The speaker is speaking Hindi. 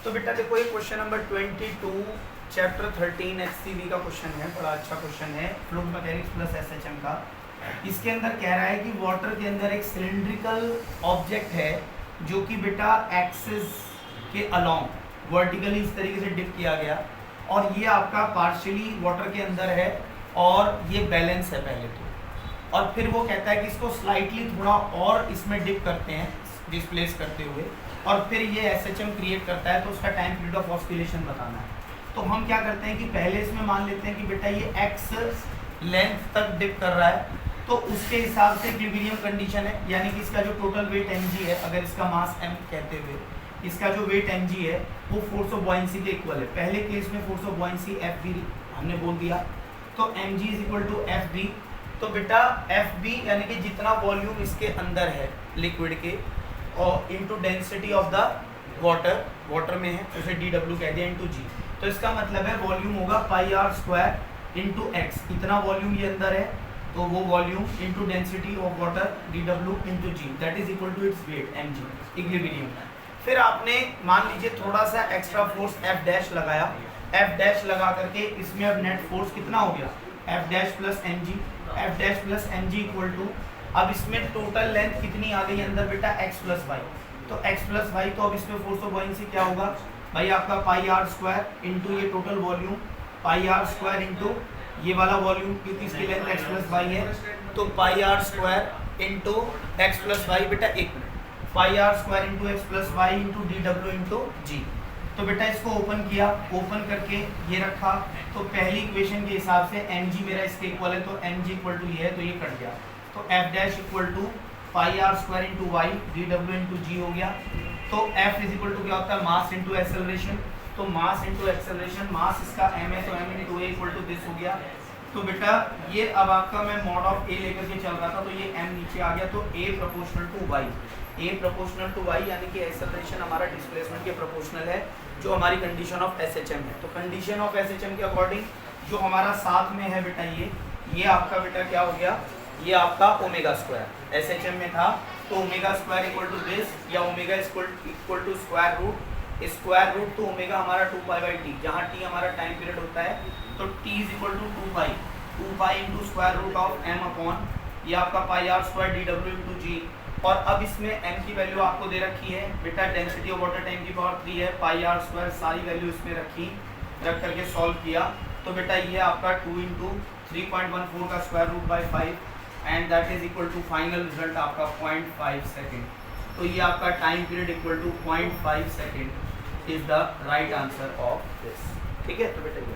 तो बेटा देखो ये क्वेश्चन नंबर 22 चैप्टर 13 HCV का क्वेश्चन है, बड़ा अच्छा क्वेश्चन है, फ्लूइड मैकेनिक्स प्लस SHM का। इसके अंदर कह रहा है कि वाटर के अंदर एक सिलिंड्रिकल ऑब्जेक्ट है जो कि बेटा एक्सिस के अलोंग वर्टिकली इस तरीके से डिप किया गया और ये आपका पार्शियली वाटर के अंदर है और ये बैलेंस है पहले तो, और फिर वो कहता है कि इसको स्लाइटली थोड़ा और इसमें डिप करते हैं डिस्प्लेस करते हुए और फिर ये SHM क्रिएट करता है, तो उसका टाइम पीरियड ऑफ ऑस्किलेशन बताना है। तो हम क्या करते हैं कि पहले इसमें मान लेते हैं कि बेटा ये x लेंथ तक डिप कर रहा है, तो उसके हिसाब से इक्विलिब्रियम कंडीशन है, यानी कि इसका जो टोटल वेट mg है, अगर इसका मास m कहते हुए इसका जो वेट mg है वो फोर्स ऑफ बॉयंसी के इक्वल है। पहले केस में फोर्स ऑफ बॉयंसी Fb हमने बोल दिया, तो mg is equal to Fb। तो बेटा Fb यानी कि जितना वॉल्यूम इसके अंदर है लिक्विड के और into density of the water में है, उसे dW कह दिया इनटू g। तो इसका मतलब है वॉल्यूम होगा pi r square into x, इतना वॉल्यूम ये अंदर है तो वो volume into density of water dW into g, that is equal to its weight mg equilibrium. फिर आपने मान लीजिए थोड़ा सा एक्स्ट्रा फोर्स F डैश लगाया, F डैश लगा करके इसमें अब नेट फोर्स कितना हो गया F dash plus mg, F dash plus mg equal to, अब इसमें टोटल लेंथ कितनी आ गई अंदर बेटा x प्लस वाई, तो x प्लस वाई, तो अब इसमें फोर्स ऑफ बॉयंसी क्या होगा भाई आपका पाई आर स्क्वायर इनटू ये total volume pi r square into ये वाला वॉल्यूम, क्योंकि इसकी लेंथ x प्लस वाई है, तो pi r square into x plus y, बेटा एक minute, pi r square into x plus y into dW into g। तो बेटा इसको ओपन किया, ओपन करके ये रखा, तो पहली इक्वेशन के हिसाब से mg मेरा इसके इक्वल है, तो mg इक्वल टू ये है, तो ये कट गया, तो f dash equal to pi r square into y dW into g हो गया। तो f इज इक्वल टू क्या होता है मास इंटू एक्सेलरेशन, तो मास इंटू एक्सेलरेशन, मास इसका m है तो m into a equal to this हो गया। तो बेटा ये अब आपका मैं मॉड ऑफ a लेकर के चल रहा था, तो ये m नीचे आ गया, तो a proportional to y, a proportional to y यानी कि एक्सेलरेशन हमारा डिस्प्लेसमेंट के प्रोपोर्शनल है, जो हमारी कंडीशन ऑफ SHM है। तो कंडीशन ऑफ SHM के अकॉर्डिंग जो हमारा साथ में है बेटा ये आपका बेटा क्या हो गया, ये आपका ओमेगा स्क्वायर SHM में था, तो omega square equal to this, या omega equal to square root तो ओमेगा हमारा 2 पाई बाई टी, जहाँ टी हमारा टाइम पीरियड होता है, तो t is equal to 2 pi into square root of m upon ये आपका pi r square dW into g. और अब इसमें m की वैल्यू आपको दे रखी है बेटा, डेंसिटी ऑफ वाटर टाइम की पावर 3 है, पाई आर स्क्वायर सारी वैल्यू इसमें रख करके सॉल्व किया, तो बेटा ये आपका 2 इंटू 3.14 का square root by 5 and that is equal to final result आपका 0.5 सेकेंड। तो ये आपका time period equal to 0.5 second is the right answer of this. ठीक है, तो बेटा ये